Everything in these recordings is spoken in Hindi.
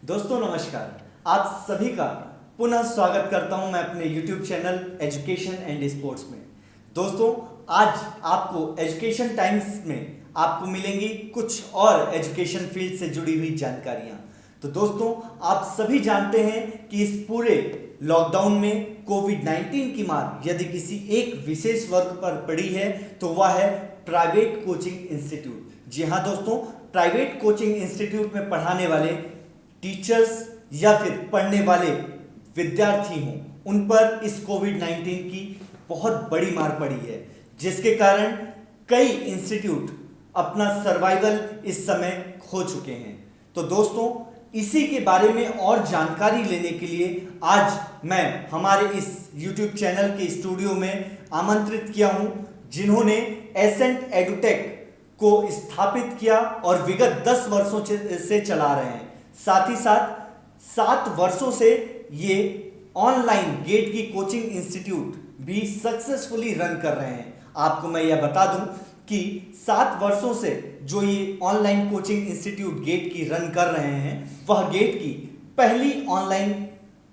दोस्तों नमस्कार। आप सभी का पुनः स्वागत करता हूं मैं अपने YouTube channel education and sports में। दोस्तों आज आपको एजुकेशन टाइम्स में आपको मिलेंगी कुछ और एजुकेशन फील्ड से जुड़ी हुई जानकारियां। तो दोस्तों आप सभी जानते हैं कि इस पूरे लॉकडाउन में कोविड-19 की मार यदि किसी एक विशेष वर्ग पर पड़ी है तो वह है प्राइवेट कोचिंग इंस्टीट्यूट। जी हाँ दोस्तों, प्राइवेट कोचिंग इंस्टीट्यूट में पढ़ाने वाले टीचर्स या फिर पढ़ने वाले विद्यार्थी हों, उन पर इस कोविड-19 की बहुत बड़ी मार पड़ी है, जिसके कारण कई इंस्टीट्यूट अपना सर्वाइवल इस समय खो चुके हैं। तो दोस्तों इसी के बारे में और जानकारी लेने के लिए आज मैं हमारे इस YouTube चैनल के स्टूडियो में आमंत्रित किया हूं, जिन्होंने एसेंट एडुटेक को स्थापित किया और विगत 10 वर्षों से चला रहे हैं। साथ ही साथ 7 वर्षों से ये ऑनलाइन गेट की कोचिंग इंस्टीट्यूट भी सक्सेसफुली रन कर रहे हैं। आपको मैं यह बता दूं कि 7 वर्षों से जो ये ऑनलाइन कोचिंग इंस्टीट्यूट गेट की रन कर रहे हैं, वह गेट की पहली ऑनलाइन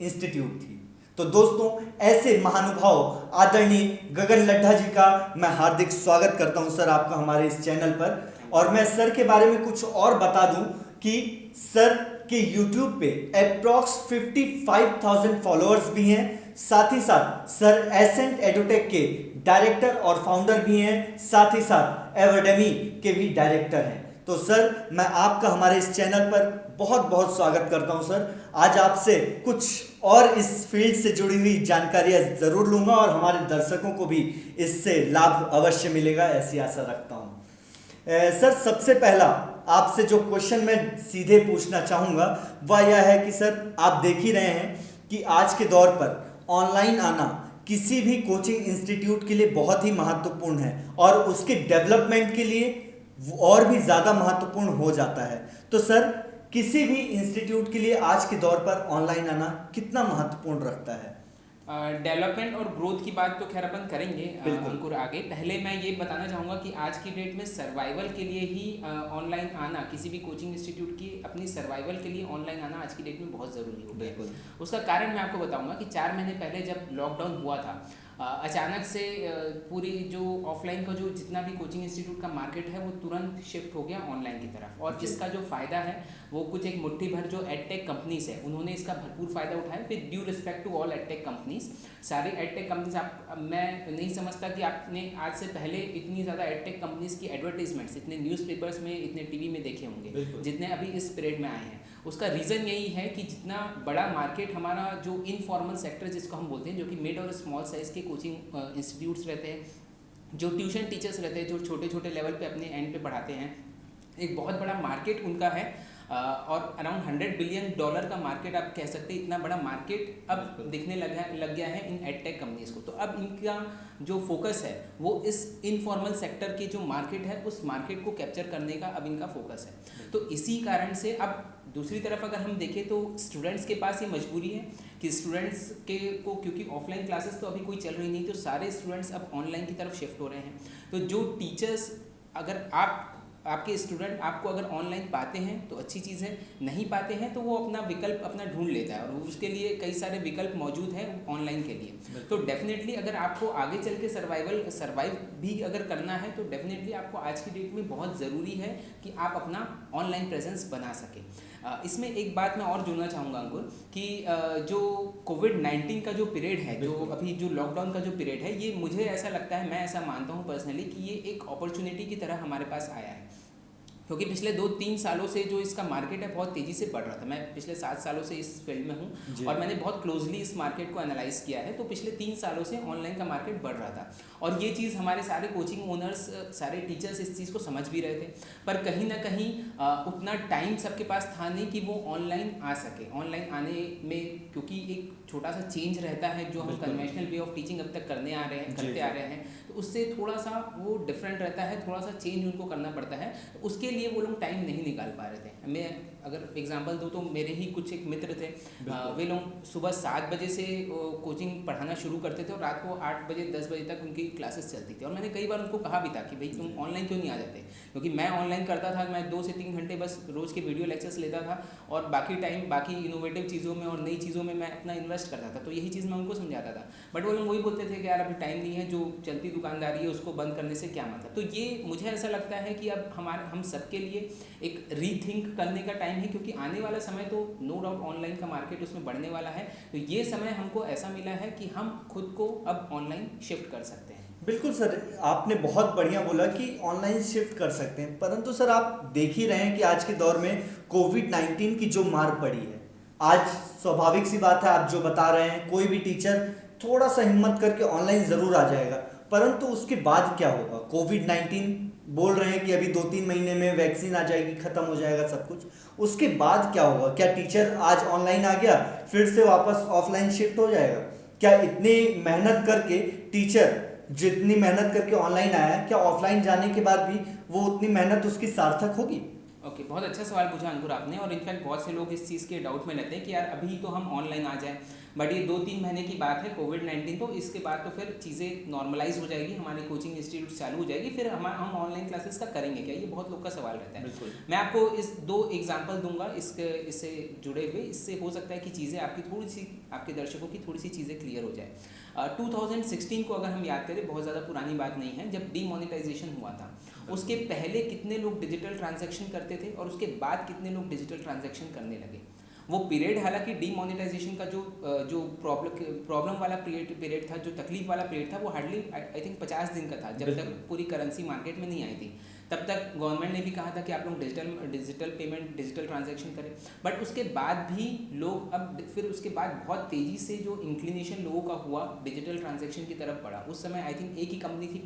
इंस्टीट्यूट थी। तो दोस्तों ऐसे महानुभाव आदरणीय गगन लड्ढा जी का मैं हार्दिक स्वागत करता हूं सर आपका हमारे इस चैनल पर। और मैं सर के बारे में कुछ और बता दूं कि सर के YouTube पे अप्रॉक्स 55,000 फॉलोअर्स भी हैं। साथ ही साथ सर एसेंट एडुटेक के डायरेक्टर और फाउंडर भी हैं, साथ ही साथ एवेडेमी के भी डायरेक्टर हैं। तो सर मैं आपका हमारे इस चैनल पर बहुत बहुत स्वागत करता हूं सर। आज आपसे कुछ और इस फील्ड से जुड़ी हुई जानकारियां जरूर लूंगा और हमारे दर्शकों को भी इससे लाभ अवश्य मिलेगा, ऐसी आशा रखता हूं। सर सबसे पहला आपसे जो क्वेश्चन मैं सीधे पूछना चाहूँगा वह यह है कि सर आप देख ही रहे हैं कि आज के दौर पर ऑनलाइन आना किसी भी कोचिंग इंस्टीट्यूट के लिए बहुत ही महत्वपूर्ण है और उसके डेवलपमेंट के लिए और भी ज़्यादा महत्वपूर्ण हो जाता है। तो सर किसी भी इंस्टीट्यूट के लिए आज के दौर पर ऑनलाइन आना कितना महत्वपूर्ण रखता है? डेवलपमेंट और ग्रोथ की बात तो खैर अपन करेंगे अंकुर आगे। पहले मैं ये बताना चाहूँगा कि आज की डेट में सर्वाइवल के लिए ही ऑनलाइन आना, किसी भी कोचिंग इंस्टीट्यूट की अपनी सर्वाइवल के लिए ऑनलाइन आना आज की डेट में बहुत ज़रूरी हो गया है। उसका कारण मैं आपको बताऊँगा कि 4 महीने पहले जब लॉकडाउन हुआ था, अचानक से पूरी जो ऑफलाइन का जो जितना भी कोचिंग इंस्टीट्यूट का मार्केट है वो तुरंत शिफ्ट हो गया ऑनलाइन की तरफ। और इसका जो फ़ायदा है वो कुछ एक मुट्ठी भर जो एडटेक कंपनीज है उन्होंने इसका भरपूर फ़ायदा उठाया। With due respect to all edtech companies, सारे एडटेक कंपनीज मैं नहीं समझता कि आपने आज से पहले इतनी ज़्यादा एडटेक कंपनीज की एडवर्टीजमेंट्स इतने न्यूज़पेपर्स में, इतने टीवी में देखे होंगे जितने अभी इस पीरियड में आए हैं। उसका रीज़न यही है कि जितना बड़ा मार्केट हमारा जो इनफॉर्मल सेक्टर जिसको हम बोलते हैं, जो कि मिड और स्मॉल साइज़ के कोचिंग इंस्टीट्यूट्स रहते हैं, जो ट्यूशन टीचर्स रहते हैं, जो छोटे छोटे लेवल पे अपने एंड पे पढ़ाते हैं, एक बहुत बड़ा मार्केट उनका है। और अराउंड $100 बिलियन का मार्केट आप कह सकते हैं। इतना बड़ा मार्केट अब दिखने लग गया है इन एडटेक कंपनीज को। तो अब इनका जो फोकस है वो इस इनफॉर्मल सेक्टर की जो मार्केट है उस मार्केट को कैप्चर करने का अब इनका फोकस है। तो इसी कारण से अब दूसरी तरफ अगर हम देखें तो स्टूडेंट्स के पास ये मजबूरी है कि स्टूडेंट्स को, क्योंकि ऑफलाइन क्लासेस तो अभी कोई चल रही नहीं, तो सारे स्टूडेंट्स अब ऑनलाइन की तरफ शिफ्ट हो रहे हैं। तो जो टीचर्स, अगर आपके स्टूडेंट आपको अगर ऑनलाइन पाते हैं तो अच्छी चीज़ है, नहीं पाते हैं तो वो अपना विकल्प अपना ढूंढ लेता है और उसके लिए कई सारे विकल्प मौजूद हैं ऑनलाइन के लिए। तो डेफिनेटली अगर आपको आगे चल के सर्वाइव भी अगर करना है तो डेफिनेटली आपको आज की डेट में बहुत ज़रूरी है कि आप अपना ऑनलाइन प्रेजेंस बना सकें। इसमें एक बात मैं और जोड़ना चाहूँगा अंकुर कि जो कोविड-19 का जो पीरियड है, जो अभी जो लॉकडाउन का जो पीरियड है, ये मुझे ऐसा लगता है, मैं ऐसा मानता हूँ पर्सनली कि ये एक अपॉर्चुनिटी की तरह हमारे पास आया है। क्योंकि पिछले 2-3 सालों से जो इसका मार्केट है बहुत तेज़ी से बढ़ रहा था। मैं पिछले 7 सालों से इस फील्ड में हूँ और मैंने बहुत क्लोजली इस मार्केट को एनालाइज किया है। तो पिछले 3 सालों से ऑनलाइन का मार्केट बढ़ रहा था और ये चीज़ हमारे सारे कोचिंग ओनर्स, सारे टीचर्स इस चीज़ को समझ भी रहे थे, पर कहीं ना कहीं उतना टाइम सबके पास था नहीं कि वो ऑनलाइन आ सके। ऑनलाइन आने में क्योंकि एक छोटा सा चेंज रहता है जो हम कन्वेंशनल वे ऑफ टीचिंग अब तक करते आ रहे हैं, तो उससे थोड़ा सा वो डिफरेंट रहता है, थोड़ा सा चेंज उनको करना पड़ता है। तो उसके लिए वो लोग टाइम नहीं निकाल पा रहे थे। मैं अगर एग्जांपल दूँ तो मेरे ही कुछ एक मित्र थे, वे लोग सुबह 7 बजे से कोचिंग पढ़ाना शुरू करते थे और रात को 8 बजे 10 बजे तक उनकी क्लासेस चलती थी। और मैंने कई बार उनको कहा भी था कि भाई तुम ऑनलाइन क्यों नहीं आ जाते, क्योंकि मैं ऑनलाइन करता था, मैं 2 से 3 घंटे बस रोज़ के वीडियो लेक्चर्स लेता था और बाकी टाइम बाकी इनोवेटिव चीज़ों में और नई चीज़ों में मैं अपना इन्वेस्ट करता था। तो यही चीज़ मैं उनको समझाता था, बट वो लोग वही बोलते थे कि यार अभी टाइम नहीं है, जो चलती दुकानदारी है उसको बंद करने से क्या मतलब। तो ये मुझे ऐसा लगता है कि अब हम सबके लिए एक रीथिंक करने का टाइम है, क्योंकि आने वाला समय तो नो डाउट ऑनलाइन का मार्केट उसमें बढ़ने वाला है। तो ये समय हमको ऐसा मिला है कि हम खुद को अब ऑनलाइन शिफ्ट कर सकते हैं। बिल्कुल सर, आपने बहुत बढ़िया बोला कि ऑनलाइन शिफ्ट कर सकते हैं, परंतु सर आप देख ही रहे हैं कि आज के दौर में कोविड-19 की जो मार पड़ी है, आज स्वाभाविक सी बात है, आप जो बता रहे हैं कोई भी टीचर थोड़ा सा हिम्मत करके ऑनलाइन ज़रूर आ जाएगा, परंतु उसके बाद क्या होगा? कोविड-19 बोल रहे हैं कि अभी 2-3 महीने में वैक्सीन आ जाएगी, ख़त्म हो जाएगा सब कुछ, उसके बाद क्या होगा? क्या टीचर आज ऑनलाइन आ गया फिर से वापस ऑफलाइन शिफ्ट हो जाएगा? क्या इतनी मेहनत करके टीचर जितनी मेहनत करके ऑनलाइन आया है, क्या ऑफलाइन जाने के बाद भी वो उतनी मेहनत उसकी सार्थक होगी? ओके, बहुत अच्छा सवाल पूछा अंकुर आपने। और इनफैक्ट बहुत से लोग इस चीज़ के डाउट में रहते हैं कि यार अभी तो हम ऑनलाइन आ जाएं, बट ये 2-3 महीने की बात है कोविड-19, तो इसके बाद तो फिर चीज़ें नॉर्मलाइज हो जाएगी, हमारी कोचिंग इंस्टीट्यूट चालू हो जाएगी, फिर हम ऑनलाइन क्लासेस का करेंगे क्या? ये बहुत लोग का सवाल रहता है। बिल्कुल। मैं आपको इस 2 एग्जांपल दूंगा इससे जुड़े हुए, इससे हो सकता है कि चीज़ें आपकी थोड़ी सी, आपके दर्शकों की थोड़ी सी चीज़ें क्लियर हो जाए। 2016 को अगर हम याद करें, बहुत ज़्यादा पुरानी बात नहीं है, जब डीमोनेटाइजेशन हुआ था, उसके पहले कितने लोग डिजिटल ट्रांजैक्शन करते थे और उसके बाद कितने लोग डिजिटल ट्रांजैक्शन करने लगे। वो पीरियड, हालांकि डीमोनेटाइजेशन का जो प्रॉब्लम वाला पीरियड था, जो तकलीफ वाला पीरियड था, वो हार्डली आई थिंक 50 दिन का था, जब तक पूरी करेंसी मार्केट में नहीं आई थी। तब तक गवर्नमेंट ने भी कहा था कि आप लोग डिजिटल पेमेंट, डिजिटल ट्रांजैक्शन करें, बट उसके बाद भी लोग अब फिर उसके बाद बहुत तेज़ी से जो इंक्लिनेशन लोगों का हुआ डिजिटल ट्रांजैक्शन की तरफ बढ़ा। उस समय आई थिंक एक ही कंपनी थी,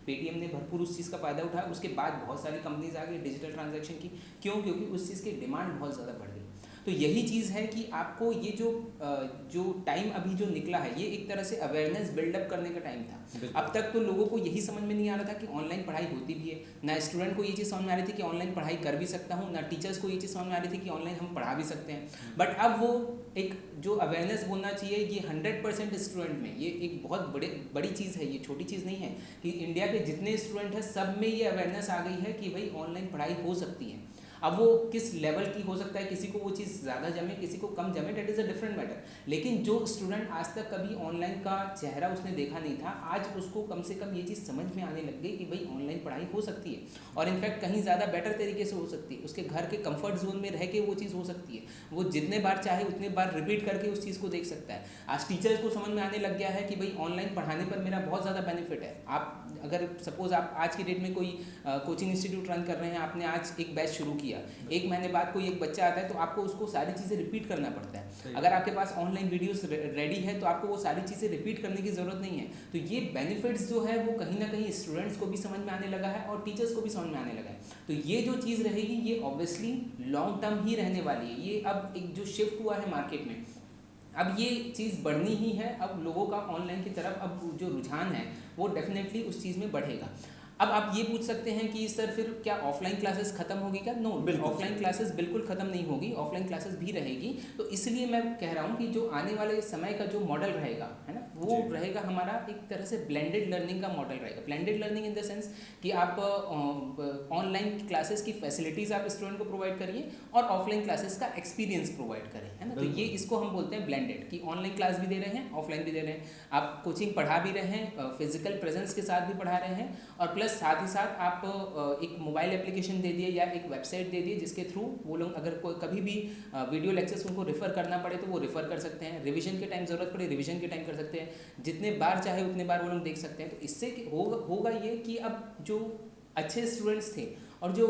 पेटीएम ने भरपूर उस चीज़ का फ़ायदा उठाया। उसके बाद बहुत सारी कंपनीज आ गई डिजिटल ट्रांजैक्शन की। क्यों? क्योंकि उस चीज़ की डिमांड बहुत ज़्यादा बढ़ गई। तो यही चीज़ है कि आपको ये जो टाइम अभी जो निकला है, ये एक तरह से अवेयरनेस बिल्डअप करने का टाइम था। अब तक तो लोगों को यही समझ में नहीं आ रहा था कि ऑनलाइन पढ़ाई होती भी है, ना स्टूडेंट को ये चीज़ समझ में आ रही थी कि ऑनलाइन पढ़ाई कर भी सकता हूँ, ना टीचर्स को ये चीज़ समझ में आ रही थी कि ऑनलाइन हम पढ़ा भी सकते हैं। बट अब वो एक जो अवेयरनेस बोलना चाहिए, ये 100% स्टूडेंट में, ये एक बहुत बड़ी चीज़ है, ये छोटी चीज़ नहीं है कि इंडिया के जितने स्टूडेंट हैं सब में ये अवेयरनेस आ गई है कि भाई ऑनलाइन पढ़ाई हो सकती है। अब वो किस लेवल की हो सकता है, किसी को वो चीज़ ज़्यादा जमे, किसी को कम जमे, that is a different matter. लेकिन जो स्टूडेंट आज तक कभी ऑनलाइन का चेहरा उसने देखा नहीं था, आज उसको कम से कम ये चीज़ समझ में आने लग गई कि भाई ऑनलाइन पढ़ाई हो सकती है, और इनफैक्ट कहीं ज़्यादा बेटर तरीके से हो सकती है। उसके घर के कंफर्ट जोन में रह के वो चीज़ हो सकती है, वो जितने बार चाहे उतने बार रिपीट करके उस चीज़ को देख सकता है। आज टीचर्स को समझ में आने लग गया है कि भाई ऑनलाइन पढ़ाने पर मेरा बहुत ज़्यादा बेनिफिट है। आप अगर सपोज आप आज की डेट में कोई कोचिंग इंस्टीट्यूट रन कर रहे हैं, आपने आज एक बैच शुरू किया, 1 महीने बाद कोई एक बच्चा आता है, तो आपको उसको सारी चीज़ें रिपीट करना पड़ता है। अगर आपके पास ऑनलाइन वीडियोस रेडी है तो आपको वो सारी चीज़ें रिपीट करने की ज़रूरत नहीं है। तो ये बेनिफिट्स जो है वो कहीं ना कहीं स्टूडेंट्स को भी समझ में आने लगा है और टीचर्स को भी समझ में आने लगा है। तो ये जो चीज़ रहेगी ये ऑब्वियसली लॉन्ग टर्म ही रहने वाली है। ये अब एक जो शिफ्ट हुआ है मार्केट में, अब ये चीज़ बढ़नी ही है। अब लोगों का ऑनलाइन की तरफ अब जो रुझान है वो डेफिनेटली उस चीज़ में बढ़ेगा। अब आप ये पूछ सकते हैं कि सर फिर क्या ऑफलाइन क्लासेस खत्म होगी क्या? नो, ऑफलाइन क्लासेस बिल्कुल खत्म नहीं होगी, ऑफलाइन क्लासेस भी रहेगी। तो इसलिए मैं कह रहा हूँ कि जो आने वाले समय का जो मॉडल रहेगा, है ना, वो रहेगा हमारा एक तरह से ब्लेंडेड लर्निंग का मॉडल रहेगा। Blended learning in the sense कि आप ऑनलाइन क्लासेस की फैसिलिटीज़ आप स्टूडेंट को प्रोवाइड करिए और ऑफलाइन क्लासेस का एक्सपीरियंस प्रोवाइड करें, है ना। तो ये इसको हम बोलते हैं ब्लेंडेड, कि ऑनलाइन क्लास भी दे रहे हैं, ऑफलाइन भी दे रहे हैं, आप कोचिंग पढ़ा भी रहे हैं, फिजिकल प्रेजेंस के साथ भी पढ़ा रहे हैं, और प्लस साथ ही साथ आप एक मोबाइल एप्लीकेशन दे दिए या एक वेबसाइट दे दिए जिसके थ्रू वो लोग अगर कोई कभी भी वीडियो लेक्चर्स उनको रेफ़र करना पड़े तो वो रेफ़र कर सकते हैं, रिवीजन के टाइम ज़रूरत पड़े रिवीजन के टाइम कर सकते हैं, जितने बार चाहे उतने बार वो लोग देख सकते हैं। तो इससे होगा ये कि अब जो अच्छे स्टूडेंट्स थे और जो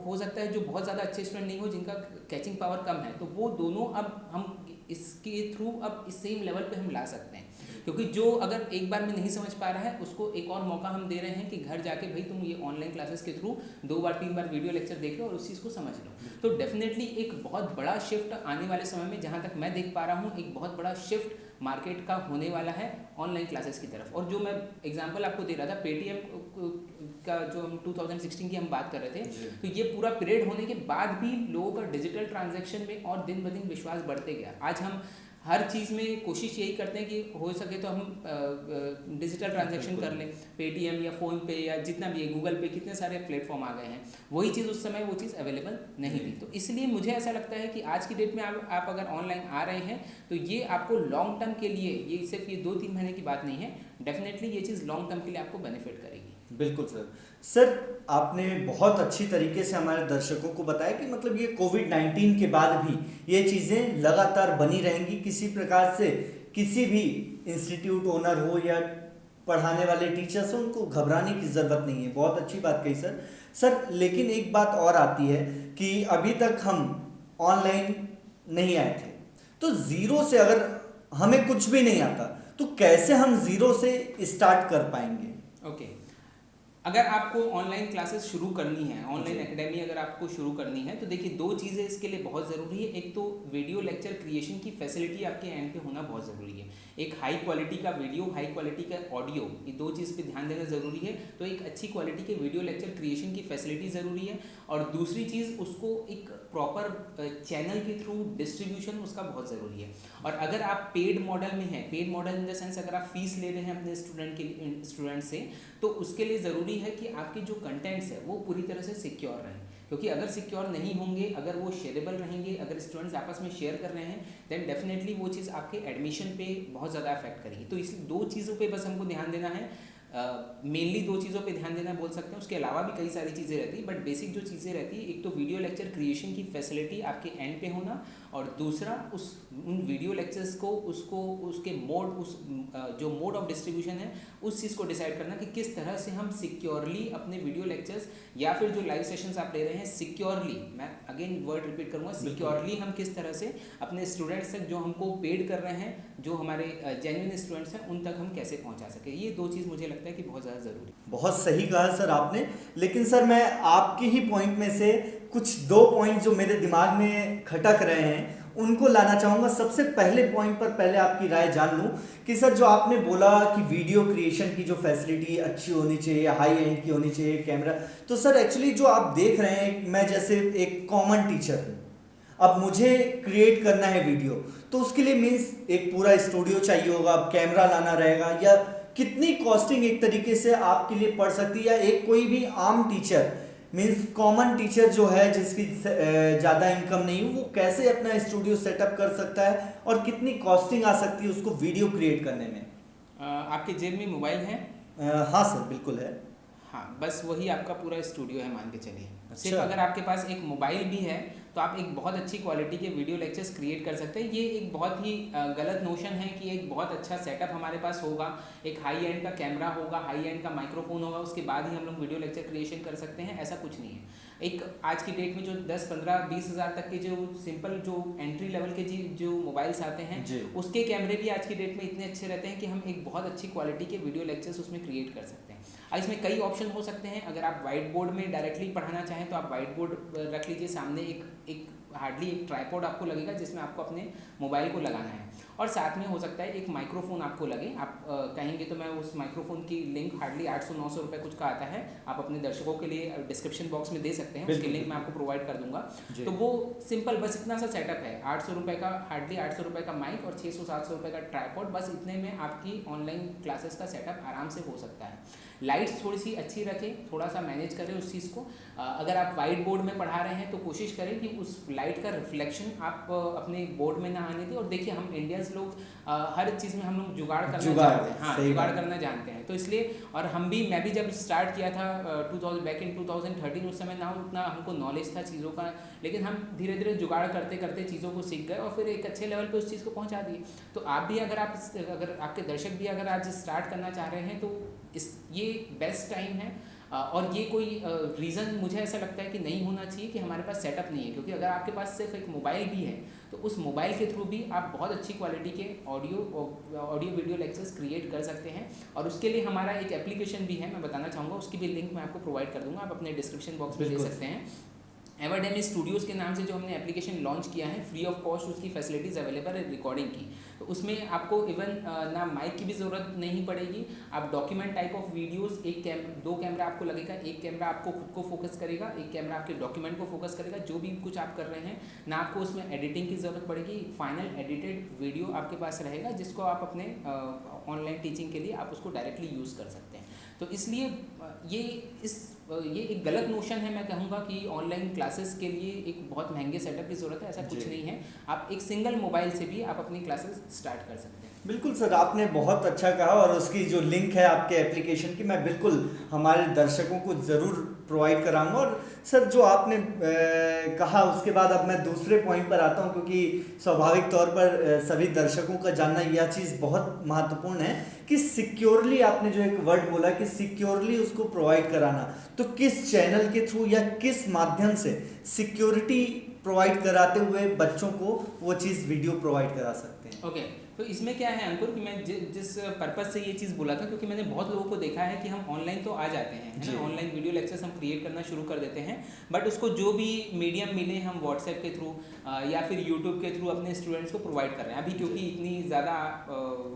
हो सकता है जो बहुत ज़्यादा अच्छे स्टूडेंट नहीं हो, जिनका कैचिंग पावर कम है, तो वो दोनों अब हम इसके थ्रू अब इस सेम लेवल पे हम ला सकते हैं। क्योंकि जो अगर एक बार में नहीं समझ पा रहा है उसको एक और मौका हम दे रहे हैं कि घर जाके भाई तुम ये ऑनलाइन क्लासेस के थ्रू 2 बार 3 बार वीडियो लेक्चर देख लो और उस चीज़ को समझ लो। तो डेफिनेटली एक बहुत बड़ा शिफ्ट आने वाले समय में, जहाँ तक मैं देख पा रहा हूँ, एक बहुत बड़ा शिफ्ट मार्केट का होने वाला है ऑनलाइन क्लासेस की तरफ। और जो मैं एग्जांपल आपको दे रहा था, का जो हम 2016 की हम बात कर रहे थे, तो ये पूरा पीरियड होने के बाद भी लोगों का डिजिटल ट्रांजैक्शन में और दिन ब दिन विश्वास बढ़ते गया। आज हम हर चीज़ में कोशिश यही करते हैं कि हो सके तो हम डिजिटल ट्रांजैक्शन कर लें, पेटीएम या फ़ोनपे या जितना भी है, गूगल पे, कितने सारे प्लेटफॉर्म आ गए हैं। वही चीज़ उस समय वो चीज़ अवेलेबल नहीं थी। तो इसलिए मुझे ऐसा लगता है कि आज की डेट में आप अगर ऑनलाइन आ रहे हैं तो ये आपको लॉन्ग टर्म के लिए, ये सिर्फ ये 2-3 महीने की बात नहीं है, डेफिनेटली ये चीज़ लॉन्ग टर्म के लिए आपको बेनिफिट करेगी। बिल्कुल सर, आपने बहुत अच्छी तरीके से हमारे दर्शकों को बताया कि मतलब ये कोविड-19 के बाद भी ये चीज़ें लगातार बनी रहेंगी। किसी प्रकार से किसी भी इंस्टीट्यूट ओनर हो या पढ़ाने वाले टीचर्स हो, उनको घबराने की ज़रूरत नहीं है। बहुत अच्छी बात कही सर। लेकिन एक बात और आती है कि अभी तक हम ऑनलाइन नहीं आए थे, तो ज़ीरो से अगर हमें कुछ भी नहीं आता तो कैसे हम ज़ीरो से स्टार्ट कर पाएंगे? ओके, अगर आपको ऑनलाइन क्लासेस शुरू करनी है, ऑनलाइन एकेडमी अगर आपको शुरू करनी है, तो देखिए 2 चीज़ें इसके लिए बहुत ज़रूरी है। एक तो वीडियो लेक्चर क्रिएशन की फैसिलिटी आपके एंड पे होना बहुत ज़रूरी है। एक हाई क्वालिटी का वीडियो, हाई क्वालिटी का ऑडियो, ये 2 चीज़ पे ध्यान देना ज़रूरी है। तो एक अच्छी क्वालिटी के वीडियो लेक्चर क्रिएशन की फैसिलिटी ज़रूरी है, और दूसरी चीज़ उसको एक प्रॉपर चैनल के थ्रू डिस्ट्रीब्यूशन उसका बहुत ज़रूरी है। और अगर आप पेड मॉडल में हैं, paid model in the sense अगर आप फीस ले रहे हैं अपने स्टूडेंट से, तो उसके लिए ज़रूरी है कि आपके जो कंटेंट्स है वो पूरी तरह से सिक्योर रहें। क्योंकि अगर सिक्योर नहीं होंगे, अगर वो शेयरेबल रहेंगे, अगर स्टूडेंट्स आपस में शेयर कर रहे हैं, देन डेफिनेटली वो चीज़ आपके एडमिशन पे बहुत ज़्यादा अफेक्ट करेगी। तो इसलिए 2 चीज़ों पे बस हमको ध्यान देना है, मेनली 2 चीज़ों पे ध्यान देना बोल सकते हैं। उसके अलावा भी कई सारी चीज़ें रहती है, बट बेसिक जो चीज़ें रहती है, एक तो वीडियो लेक्चर क्रिएशन की फैसिलिटी आपके एंड पे होना, और दूसरा उन वीडियो लेक्चर्स को उसके मोड, जो मोड ऑफ डिस्ट्रीब्यूशन है उस चीज़ को डिसाइड करना कि किस तरह से हम सिक्योरली अपने वीडियो लेक्चर्स या फिर जो लाइव सेशंस आप ले रहे हैं सिक्योरली, मैं अगेन वर्ड रिपीट करूँगा, सिक्योरली हम किस तरह से अपने स्टूडेंट्स तक, जो हमको पेड कर रहे हैं, जो हमारे जेन्युइन स्टूडेंट्स हैं, उन तक हम कैसे पहुँचा सकें। ये 2 चीज़ मुझे लगता है कि बहुत ज़्यादा ज़रूरी। बहुत सही कहा सर आपने। लेकिन सर मैं आपके ही पॉइंट में से कुछ 2 पॉइंट जो मेरे दिमाग में खटक रहे हैं उनको लाना चाहूँगा। सबसे पहले पॉइंट पर पहले आपकी राय जान लूँ कि सर जो आपने बोला कि वीडियो क्रिएशन की जो फैसिलिटी अच्छी होनी चाहिए, हाई एंड की होनी चाहिए कैमरा, तो सर एक्चुअली जो आप देख रहे हैं, मैं जैसे एक कॉमन टीचर हूँ, अब मुझे क्रिएट करना है वीडियो, तो उसके लिए मीन्स एक पूरा स्टूडियो चाहिए होगा, कैमरा लाना रहेगा, या कितनी कॉस्टिंग एक तरीके से आपके लिए पड़ सकती है, या एक कोई भी आम टीचर मीन्स कॉमन टीचर जो है जिसकी ज़्यादा इनकम नहीं हो, वो कैसे अपना स्टूडियो सेटअप कर सकता है और कितनी कॉस्टिंग आ सकती है उसको वीडियो क्रिएट करने में? आपके जेब में मोबाइल है? हाँ सर, बिल्कुल है। हाँ, बस वही आपका पूरा स्टूडियो है, मान के चलिए। अच्छा। सिर्फ अगर आपके पास एक मोबाइल भी है तो आप एक बहुत अच्छी क्वालिटी के वीडियो लेक्चर्स क्रिएट कर सकते हैं। ये एक बहुत ही गलत नोशन है कि एक बहुत अच्छा सेटअप हमारे पास होगा, एक हाई एंड का कैमरा होगा, हाई एंड का माइक्रोफोन होगा, उसके बाद ही हम लोग वीडियो लेक्चर क्रिएशन कर सकते हैं। ऐसा कुछ नहीं है। एक आज की डेट में जो 10, 15, 20 हज़ार तक के जो सिंपल जो एंट्री लेवल के जो मोबाइल्स आते हैं, उसके कैमरे भी आज की डेट में इतने अच्छे रहते हैं कि हम एक बहुत अच्छी क्वालिटी के वीडियो लेक्चर्स उसमें क्रिएट कर सकते हैं। इसमें कई ऑप्शन हो सकते हैं। अगर आप वाइट बोर्ड में डायरेक्टली पढ़ाना चाहें तो आप वाइट बोर्ड रख लीजिए, सामने एक हार्डली एक ट्राइपॉड आपको लगेगा जिसमें आपको अपने मोबाइल को लगाना है, और साथ में हो सकता है एक माइक्रोफोन आपको लगे। आप कहेंगे तो मैं उस माइक्रोफोन की लिंक हार्डली 800-900 रुपये कुछ का आता है, आप अपने दर्शकों के लिए डिस्क्रिप्शन बॉक्स में दे सकते हैं, उसकी लिंक मैं आपको प्रोवाइड कर दूंगा। तो वो सिंपल बस इतना सा सेटअप है, 800 रुपये का, हार्डली 800 रुपये का माइक और 600-700 रुपये का ट्राइपॉड, बस इतने में आपकी ऑनलाइन क्लासेस का सेटअप आराम से हो सकता है। लाइट्स थोड़ी सी अच्छी रखें, थोड़ा सा मैनेज करें उस चीज़ को। अगर आप वाइट बोर्ड में पढ़ा रहे हैं तो कोशिश करें कि उस लाइट का रिफ्लेक्शन आप अपने बोर्ड में ना आने दें। और देखिए, हम इंडियंस लोग हर चीज़ में हम लोग जुगाड़ करना जानते हैं। हाँ, जुगाड़ करना जानते हैं, तो इसलिए, और मैं भी जब स्टार्ट किया था बैक इन 2013, उस समय ना उतना हमको नॉलेज था चीज़ों का, लेकिन हम धीरे धीरे जुगाड़ करते करते चीज़ों को सीख गए और फिर एक अच्छे लेवल पे उस चीज़ को पहुंचा दिए। तो आप भी अगर आपके दर्शक भी अगर आज स्टार्ट करना चाह रहे हैं तो ये बेस्ट टाइम है। और ये कोई रीज़न मुझे ऐसा लगता है कि नहीं होना चाहिए कि हमारे पास सेटअप नहीं है, क्योंकि अगर आपके पास सिर्फ एक मोबाइल भी है तो उस मोबाइल के थ्रू भी आप बहुत अच्छी क्वालिटी के ऑडियो वीडियो लेक्चर्स क्रिएट कर सकते हैं। और उसके लिए हमारा एक एप्लीकेशन भी है, मैं बताना चाहूँगा, उसकी भी लिंक मैं आपको प्रोवाइड कर दूँगा, आप अपने डिस्क्रिप्शन बॉक्स में ले सकते हैं। एवरडेमी स्टूडियोज़ के नाम से जो हमने एप्लीकेशन लॉन्च किया है, फ्री ऑफ कॉस्ट उसकी फैसिलिटीज़ अवेलेबल है रिकॉर्डिंग की। तो उसमें आपको इवन ना माइक की भी ज़रूरत नहीं पड़ेगी। आप डॉक्यूमेंट टाइप ऑफ वीडियोस, दो कैमरा आपको लगेगा, एक कैमरा आपको खुद को फोकस करेगा, एक कैमरा आपके डॉक्यूमेंट को फोकस करेगा। जो भी कुछ आप कर रहे हैं ना, आपको उसमें एडिटिंग की ज़रूरत पड़ेगी। फाइनल एडिटेड वीडियो आपके पास रहेगा जिसको आप अपने ऑनलाइन टीचिंग के लिए आप उसको डायरेक्टली यूज़ कर सकते हैं। तो इसलिए ये एक गलत नोशन है, मैं कहूँगा कि ऑनलाइन क्लासेस के लिए एक बहुत महंगे सेटअप की ज़रूरत है। ऐसा कुछ नहीं है, आप एक सिंगल मोबाइल से भी आप अपनी क्लासेस स्टार्ट कर सकते हैं। बिल्कुल सर, आपने बहुत अच्छा कहा, और उसकी जो लिंक है आपके एप्लीकेशन की मैं बिल्कुल हमारे दर्शकों को ज़रूर प्रोवाइड कराऊंगा। और सर जो आपने कहा, उसके बाद अब मैं दूसरे पॉइंट पर आता हूं, क्योंकि स्वाभाविक तौर पर सभी दर्शकों का जानना यह चीज़ बहुत महत्वपूर्ण है कि सिक्योरली, आपने जो एक वर्ड बोला कि सिक्योरली उसको प्रोवाइड कराना, तो किस चैनल के थ्रू या किस माध्यम से सिक्योरिटी प्रोवाइड कराते हुए बच्चों को वो चीज़ वीडियो प्रोवाइड करा सकते हैं? ओके, तो इसमें क्या है अंकुर कि मैं जिस पर्पज़ से ये चीज़ बोला था, क्योंकि मैंने बहुत लोगों को देखा है कि हम ऑनलाइन तो आ जाते हैं, है ना, ऑनलाइन वीडियो लेक्चर्स हम क्रिएट करना शुरू कर देते हैं, बट उसको जो भी मीडियम मिले हम व्हाट्सएप के थ्रू या फिर यूट्यूब के थ्रू अपने स्टूडेंट्स को प्रोवाइड कर रहे हैं। अभी क्योंकि इतनी ज़्यादा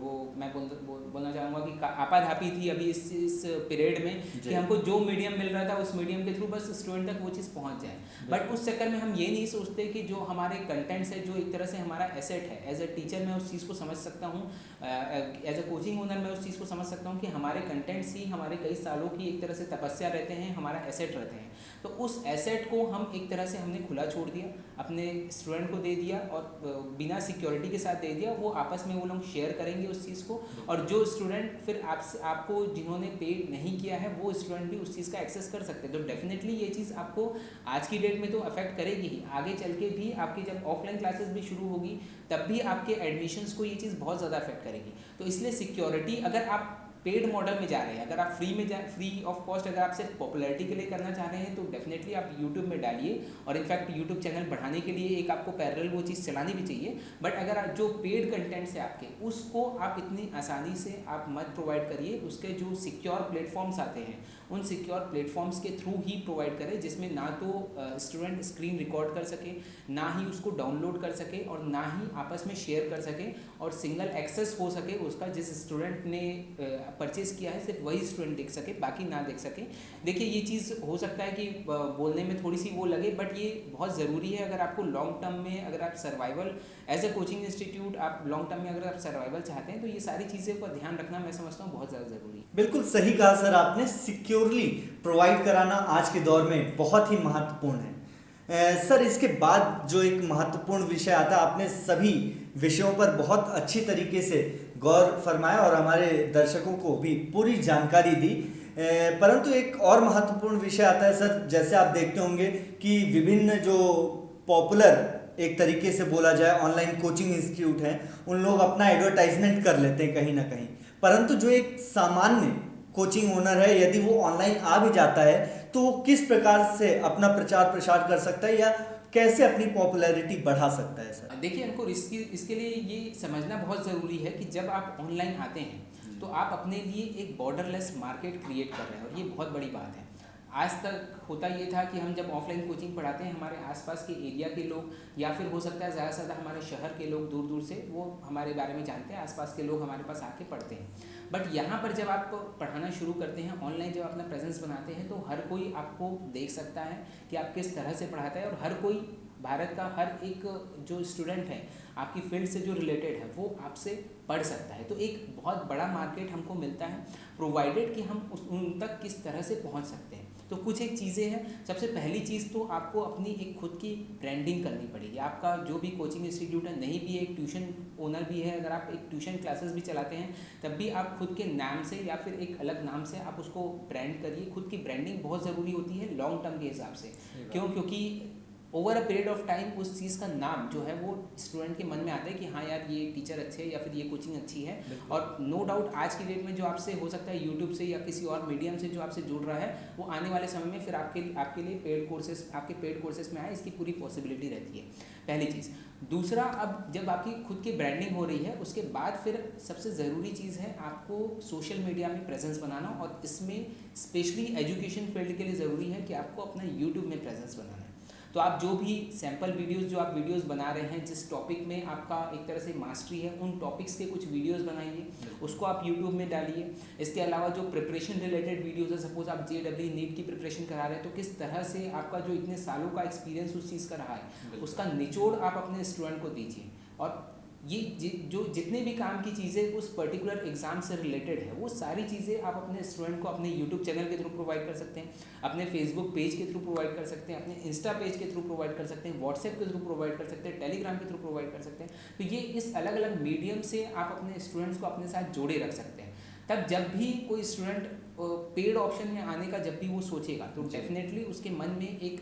वो मैं बोलना चाहूँगा कि आपाधापी थी अभी इस पीरियड में कि हमको जो मीडियम मिल रहा था उस मीडियम के थ्रू बस स्टूडेंट तक वो चीज़ पहुँच जाए। बट उस चक्कर में हम ये नहीं सोचते कि जो हमारे कंटेंट्स है, जो एक तरह से हमारा एसेट है, एज ए टीचर मैं उस चीज़ को समझ सकता हूँ, एज ए कोचिंग ओनर मैं उस चीज़ को समझ सकता हूँ कि हमारे कंटेंट्स ही हमारे कई सालों की एक तरह से तपस्या रहते हैं, हमारा एसेट रहते हैं। तो उस एसेट को हम एक तरह से हमने खुला छोड़ दिया, अपने स्टूडेंट को दे दिया और बिना सिक्योरिटी के साथ दे दिया। वो आपस में वो लोग शेयर करेंगे उस चीज़ को, और जो स्टूडेंट फिर आपको जिन्होंने पे नहीं किया है वो स्टूडेंट भी उस चीज़ का एक्सेस कर सकते हैं। तो डेफिनेटली ये चीज़ आपको आज की डेट में तो अफेक्ट करेगी ही, आगे चल के भी आपकी जब ऑफलाइन क्लासेस भी शुरू होगी तब भी आपके एडमिशन्स को ये चीज़ बहुत ज़्यादा अफेक्ट करेगी। तो इसलिए सिक्योरिटी, अगर आप पेड मॉडल में जा रहे हैं, अगर आप फ्री ऑफ कॉस्ट अगर आप सिर्फ पॉपुलैरिटी के लिए करना चाह रहे हैं, तो डेफिनेटली आप यूट्यूब में डालिए, और इनफैक्ट यूट्यूब चैनल बढ़ाने के लिए एक आपको पैरेलल वो चीज़ चलानी भी चाहिए। बट अगर आप जो पेड कंटेंट्स है आपके, उसको आप इतनी आसानी से आप मत प्रोवाइड करिए। उसके जो सिक्योर प्लेटफॉर्म्स आते हैं उन सिक्योर प्लेटफॉर्म्स के थ्रू ही प्रोवाइड करें, जिसमें ना तो स्टूडेंट स्क्रीन रिकॉर्ड कर सके, ना ही उसको डाउनलोड कर सके, और ना ही आपस में शेयर कर सके, और सिंगल एक्सेस हो सके उसका। जिस स्टूडेंट ने परचेज़ किया है सिर्फ वही स्टूडेंट देख सके, बाकी ना देख सके। देखिए ये चीज़ हो सकता है कि बोलने में थोड़ी सी वो लगे, बट ये बहुत ज़रूरी है। अगर आपको लॉन्ग टर्म में, अगर आप survival as a coaching institute, आप लॉन्ग टर्म में अगर आप सर्वाइवल चाहते हैं, तो ये सारी चीज़ें का ध्यान रखना मैं समझता हूँ बहुत ज़्यादा ज़रूरी है। बिल्कुल सही कहा सर आपने, सिक्योरली प्रोवाइड कराना आज के दौर में बहुत ही महत्वपूर्ण है। सर इसके बाद जो एक महत्वपूर्ण विषय आता है, आपने सभी विषयों पर बहुत अच्छी तरीके से गौर फरमाया और हमारे दर्शकों को भी पूरी जानकारी दी। परंतु एक और महत्वपूर्ण विषय आता है सर, जैसे आप देखते होंगे कि विभिन्न जो पॉपुलर, एक तरीके से बोला जाए, ऑनलाइन कोचिंग इंस्टीट्यूट हैं, उन लोग अपना एडवर्टाइजमेंट कर लेते हैं कहीं ना कहीं। परंतु जो एक सामान्य कोचिंग ओनर है, यदि वो ऑनलाइन आ भी जाता है तो वो किस प्रकार से अपना प्रचार प्रसार कर सकता है या कैसे अपनी पॉपुलैरिटी बढ़ा सकता है सर? देखिए अंकुर, इसके लिए ये समझना बहुत ज़रूरी है कि जब आप ऑनलाइन आते हैं तो आप अपने लिए एक बॉर्डरलेस मार्केट क्रिएट कर रहे हैं, और ये बहुत बड़ी बात है। आज तक होता ये था कि हम जब ऑफलाइन कोचिंग पढ़ाते हैं, हमारे आसपास के एरिया के लोग, या फिर हो सकता है ज़्यादा से ज़्यादा हमारे शहर के लोग दूर दूर से वो हमारे बारे में जानते हैं, आसपास के लोग हमारे पास आके पढ़ते हैं। बट यहाँ पर जब आप पढ़ाना शुरू करते हैं, ऑनलाइन जब अपना प्रेजेंस बनाते हैं, तो हर कोई आपको देख सकता है कि आप किस तरह से पढ़ाते हैं, और हर कोई, भारत का हर एक जो स्टूडेंट है आपकी फील्ड से जो रिलेटेड है वो आपसे पढ़ सकता है। तो एक बहुत बड़ा मार्केट हमको मिलता है, प्रोवाइडेड कि हम उन तक किस तरह से पहुंच सकते हैं। तो कुछ एक चीज़ें हैं। सबसे पहली चीज़ तो आपको अपनी एक खुद की ब्रांडिंग करनी पड़ेगी। आपका जो भी कोचिंग इंस्टीट्यूट है, नहीं भी एक ट्यूशन ओनर भी है, अगर आप एक ट्यूशन क्लासेस भी चलाते हैं, तब भी आप खुद के नाम से या फिर एक अलग नाम से आप उसको ब्रांड करिए। खुद की ब्रांडिंग बहुत ज़रूरी होती है लॉन्ग टर्म के हिसाब से। क्योंकि over a period of time उस चीज़ का नाम जो है वो स्टूडेंट के मन में आता है कि हाँ यार ये टीचर अच्छे है या फिर ये कोचिंग अच्छी है। और नो डाउट आज की डेट में जो आपसे हो सकता है यूट्यूब से या किसी और मीडियम से जो आपसे जुड़ रहा है, वो आने वाले समय में फिर आपके लिए पेड कोर्सेज में आए, इसकी पूरी पॉसिबिलिटी रहती है, पहली चीज़। दूसरा, अब जब आपकी खुद की ब्रांडिंग हो रही है, उसके बाद फिर सबसे ज़रूरी चीज़ है आपको सोशल मीडिया में प्रेजेंस बनाना, और इसमें स्पेशली एजुकेशन फील्ड के लिए ज़रूरी है कि आपको अपना यूट्यूब में प्रेजेंस बनाना है। तो आप जो भी सैम्पल वीडियोस जो आप वीडियोस बना रहे हैं, जिस टॉपिक में आपका एक तरह से मास्टरी है, उन टॉपिक्स के कुछ वीडियोस बनाइए, उसको आप यूट्यूब में डालिए। इसके अलावा जो प्रिपरेशन रिलेटेड वीडियोस है, सपोज आप JEE नीट की प्रिपरेशन करा रहे हैं, तो किस तरह से आपका जो इतने सालों का एक्सपीरियंस उस चीज़ का रहा है, उसका निचोड़ आप अपने स्टूडेंट को दीजिए। और ये जो जितने भी काम की चीज़ें उस पर्टिकुलर एग्जाम से रिलेटेड है, वो सारी चीज़ें आप अपने स्टूडेंट को अपने यूट्यूब चैनल के थ्रू प्रोवाइड कर सकते हैं, अपने फेसबुक पेज के थ्रू प्रोवाइड कर सकते हैं, अपने इंस्टा पेज के थ्रू प्रोवाइड कर सकते हैं, व्हाट्सएप के थ्रू प्रोवाइड कर सकते हैं, टेलीग्राम के थ्रू प्रोवाइड कर सकते हैं। तो ये इस अलग अलग मीडियम से आप अपने स्टूडेंट्स को अपने साथ जोड़े रख सकते हैं। तब जब भी कोई स्टूडेंट पेड ऑप्शन में आने का जब भी वो सोचेगा, तो डेफिनेटली उसके मन में एक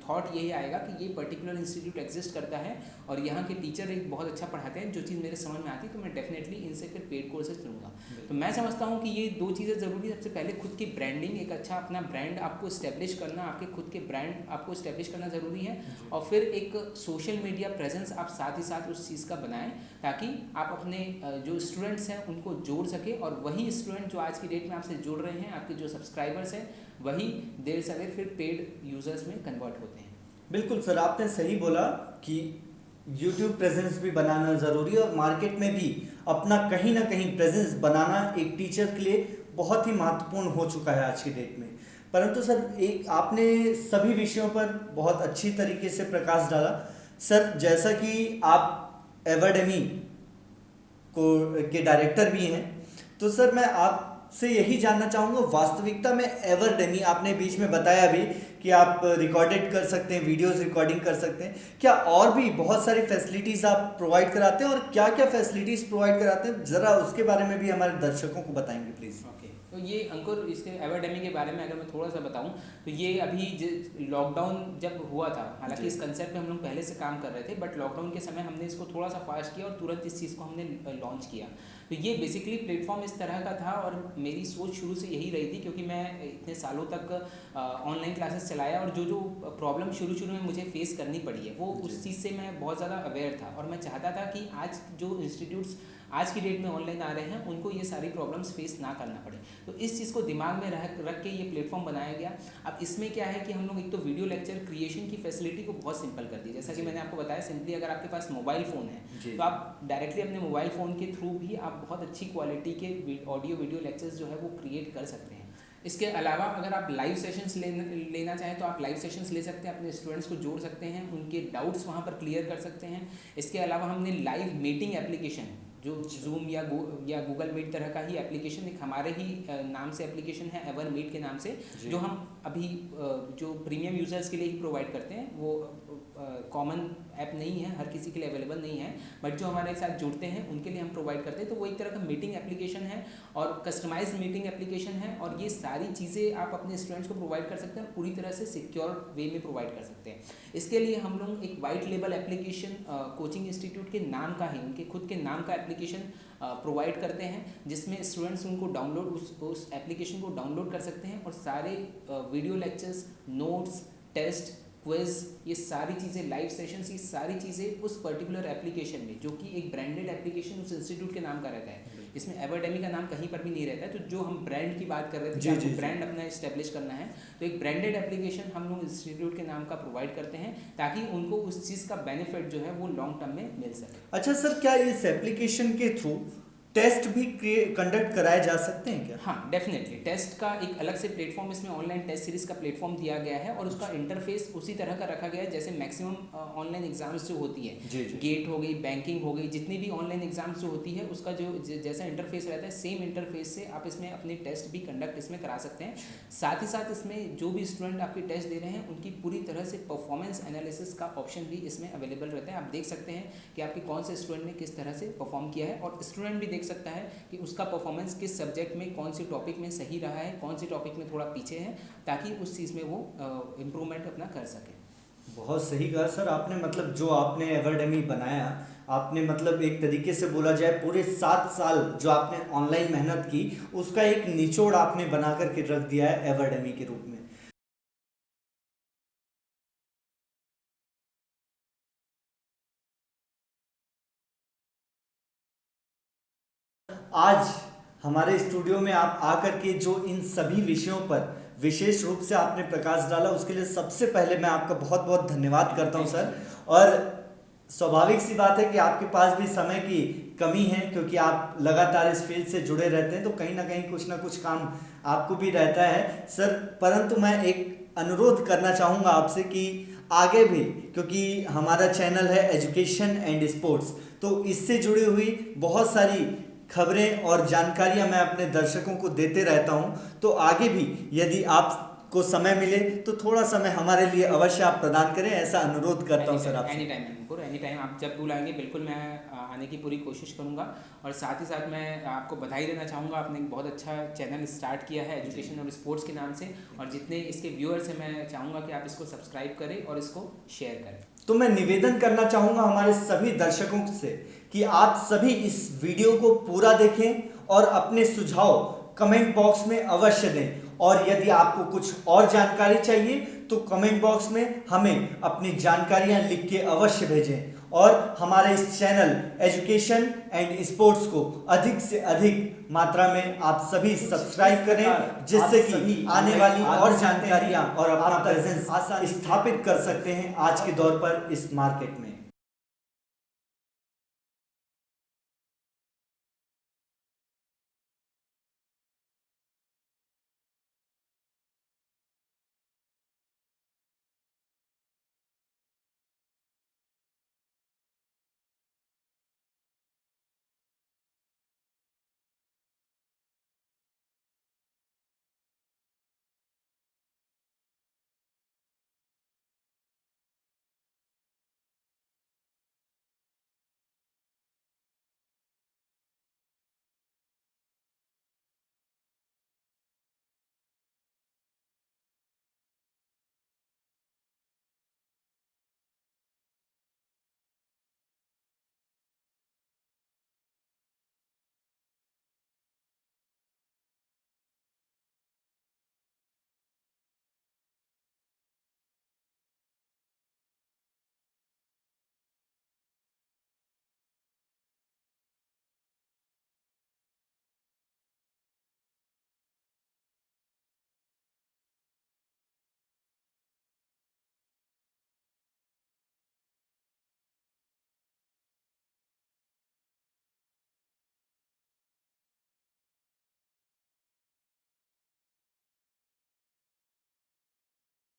थॉट यही आएगा कि ये पर्टिकुलर इंस्टीट्यूट एग्जिस्ट करता है और यहाँ के टीचर एक बहुत अच्छा पढ़ाते हैं, जो चीज़ मेरे समझ में आती है, तो मैं डेफिनेटली इनसे फिर पेड कोर्सेज लूँगा। तो मैं समझता हूँ कि ये दो चीज़ें ज़रूरी है। सबसे पहले खुद की ब्रांडिंग, एक अच्छा अपना ब्रांड आपको इस्टेब्लिश करना, आपके खुद के ब्रांड आपको इस्टेब्लिश करना ज़रूरी है। और फिर एक सोशल मीडिया प्रेजेंस आप साथ ही साथ उस चीज़ का बनाएं, ताकि आप अपने जो स्टूडेंट्स हैं उनको जोड़ सके, और वही स्टूडेंट जो आज की डेट में आपसे जुड़ रहे हैं, आपके जो सब्सक्राइबर्स हैं, वही देर सवेर फिर पेड यूजर्स में कन्वर्ट होते हैं। बिल्कुल सर, आपने सही बोला कि YouTube प्रेजेंस भी बनाना ज़रूरी है और मार्केट में भी अपना कहीं ना कहीं प्रेजेंस बनाना एक टीचर के लिए बहुत ही महत्वपूर्ण हो चुका है आज की डेट में। परंतु सर, एक आपने सभी विषयों पर बहुत अच्छी तरीके से प्रकाश डाला। सर, जैसा कि आप एवेडेमी को के डायरेक्टर भी हैं, तो सर मैं आपसे यही जानना चाहूँगा, वास्तविकता में एवेडेमी, आपने बीच में बताया भी कि आप रिकॉर्डेड कर सकते हैं, वीडियोस रिकॉर्डिंग कर सकते हैं, क्या और भी बहुत सारी फैसिलिटीज़ आप प्रोवाइड कराते हैं, और क्या क्या फैसिलिटीज़ प्रोवाइड कराते हैं, ज़रा उसके बारे में भी हमारे दर्शकों को बताएंगे प्लीज़। ओके, तो ये अंकुर, इसके एवेडेमी के बारे में अगर मैं थोड़ा सा बताऊं, तो ये अभी लॉकडाउन जब हुआ था, हालांकि इस कंसेप्ट पे हम लोग पहले से काम कर रहे थे, बट लॉकडाउन के समय हमने इसको थोड़ा सा फास्ट किया और तुरंत इस चीज़ को हमने लॉन्च किया। तो ये बेसिकली प्लेटफॉर्म इस तरह का था, और मेरी सोच शुरू से यही रही थी, क्योंकि मैं इतने सालों तक ऑनलाइन क्लासेस चलाया, और जो प्रॉब्लम शुरू शुरू में मुझे फेस करनी पड़ी है, वो उस चीज़ से मैं बहुत ज़्यादा अवेयर था, और मैं चाहता था कि आज जो इंस्टीट्यूट्स आज की डेट में ऑनलाइन आ रहे हैं, उनको ये सारी प्रॉब्लम्स फेस ना करना पड़े। तो इस चीज़ को दिमाग में रख के ये प्लेटफॉर्म बनाया गया। अब इसमें क्या है कि हम लोग एक तो वीडियो लेक्चर क्रिएशन की फैसिलिटी को बहुत सिंपल कर दी, जैसा कि मैंने आपको बताया, सिंपली अगर आपके पास मोबाइल फ़ोन है, तो आप डायरेक्टली अपने मोबाइल फ़ोन के थ्रू भी आप बहुत अच्छी क्वालिटी के ऑडियो वीडियो लेक्चर्स जो है वो क्रिएट कर सकते हैं। इसके अलावा अगर आप लाइव सेशंस लेना चाहें, तो आप लाइव सेशंस ले सकते हैं, अपने स्टूडेंट्स को जोड़ सकते हैं, उनके डाउट्स वहाँ पर क्लियर कर सकते हैं। इसके अलावा हमने लाइव मीटिंग एप्लीकेशन, जो जूम या गूगल मीट तरह का ही एप्लीकेशन, एक हमारे ही नाम से एप्लीकेशन है, एवर मीट के नाम से, जो हम अभी जो प्रीमियम यूज़र्स के लिए ही प्रोवाइड करते हैं, वो कॉमन ऐप नहीं है, हर किसी के लिए अवेलेबल नहीं है, बट जो हमारे साथ जुड़ते हैं उनके लिए हम प्रोवाइड करते हैं। तो वो एक तरह का मीटिंग एप्लीकेशन है और कस्टमाइज्ड मीटिंग एप्लीकेशन है, और ये सारी चीज़ें आप अपने स्टूडेंट्स को प्रोवाइड कर सकते हैं, पूरी तरह से सिक्योर वे में प्रोवाइड कर सकते हैं। इसके लिए हम लोग एक white label application coaching institute के नाम का ही, उनके खुद के नाम का एप्लीकेशन प्रोवाइड करते हैं, जिसमें स्टूडेंट्स उनको डाउनलोड उस एप्लीकेशन को डाउनलोड कर सकते हैं, और सारे video lectures, notes, test, quiz, ये सारी चीज़ें, लाइव सेशंस, ये सारी चीज़ें उस पर्टिकुलर एप्लीकेशन में, जो कि एक ब्रांडेड एप्लीकेशन उस इंस्टीट्यूट के नाम का रहता है, इसमें एवेडेमी का नाम कहीं पर भी नहीं रहता है। तो जो हम ब्रांड की बात कर रहे थे, जो ब्रांड अपना इस्टेब्लिश करना है, तो एक ब्रांडेड एप्लीकेशन हम लोग इंस्टीट्यूट के नाम का प्रोवाइड करते हैं, ताकि उनको उस चीज़ का बेनिफिट जो है वो लॉन्ग टर्म में मिल सके। अच्छा सर, क्या इस एप्लीकेशन के थ्रू टेस्ट भी कंडक्ट कराए जा सकते हैं क्या? हाँ, डेफिनेटली। टेस्ट का एक अलग से प्लेटफॉर्म, इसमें ऑनलाइन टेस्ट सीरीज का प्लेटफॉर्म दिया गया है, और उसका इंटरफेस उसी तरह का रखा गया है जैसे मैक्सिमम ऑनलाइन एग्जाम्स जो होती है, गेट हो गई, बैंकिंग हो गई, जितनी भी ऑनलाइन एग्जाम्स जो होती है, उसका जो जैसा इंटरफेस रहता है, सेम इंटरफेस से आप इसमें अपने टेस्ट भी कंडक्ट इसमें करा सकते हैं। साथ ही साथ इसमें जो भी स्टूडेंट आपके टेस्ट दे रहे हैं, उनकी पूरी तरह से परफॉर्मेंस एनालिसिस का ऑप्शन भी इसमें अवेलेबल रहता है। आप देख सकते हैं कि आपके कौन से स्टूडेंट ने किस तरह से परफॉर्म किया है, और स्टूडेंट भी देख सकता है कि उसका परफॉर्मेंस किस सब्जेक्ट में, कौन सी टॉपिक में सही रहा है, कौन सी टॉपिक में थोड़ा पीछे है, ताकि उस चीज़ में वो इम्प्रूवमेंट अपना कर सके। बहुत सही कहा सर आपने। मतलब जो आपने एवेडेमी बनाया, आपने मतलब एक तरीके से बोला जाए पूरे 7 साल जो आपने ऑनलाइन मेहनत की, उसका एक निचोड़ आपने बना करके रख दिया है एवेडेमी के रूप में। आज हमारे स्टूडियो में आप आकर के जो इन सभी विषयों पर विशेष रूप से आपने प्रकाश डाला, उसके लिए सबसे पहले मैं आपका बहुत बहुत धन्यवाद करता हूं सर। और स्वाभाविक सी बात है कि आपके पास भी समय की कमी है, क्योंकि आप लगातार इस फील्ड से जुड़े रहते हैं, तो कहीं ना कहीं कुछ ना कुछ काम आपको भी रहता है सर। परंतु मैं एक अनुरोध करना चाहूँगा आपसे कि आगे भी, क्योंकि हमारा चैनल है एजुकेशन एंड स्पोर्ट्स, तो इससे जुड़ी हुई बहुत सारी खबरें और जानकारियां मैं अपने दर्शकों को देते रहता हूं। तो आगे भी यदि आपको समय मिले तो थोड़ा समय हमारे लिए अवश्य आप प्रदान करें, ऐसा अनुरोध करता हूं सर आपसे। एनी टाइम आप जब बुलाएंगे बिल्कुल मैं आने की पूरी कोशिश करूंगा। और साथ ही साथ मैं आपको बधाई देना चाहूँगा, आपने एक बहुत अच्छा चैनल स्टार्ट किया है एजुकेशन और स्पोर्ट्स के नाम से, और जितने इसके व्यूअर्स हैं मैं चाहूँगा कि आप इसको सब्सक्राइब करें और इसको शेयर करें। तो मैं निवेदन करना चाहूँगा हमारे सभी दर्शकों से कि आप सभी इस वीडियो को पूरा देखें और अपने सुझाव कमेंट बॉक्स में अवश्य दें। और यदि आपको कुछ और जानकारी चाहिए तो कमेंट बॉक्स में हमें अपनी जानकारियां लिख के अवश्य भेजें। और हमारे इस चैनल एजुकेशन एंड स्पोर्ट्स को अधिक से अधिक मात्रा में आप सभी सब्सक्राइब करें, जिससे कि आने वाली और जानकारियां और अपना प्रेजेंस स्थापित कर सकते हैं आज के दौर पर इस मार्केट में।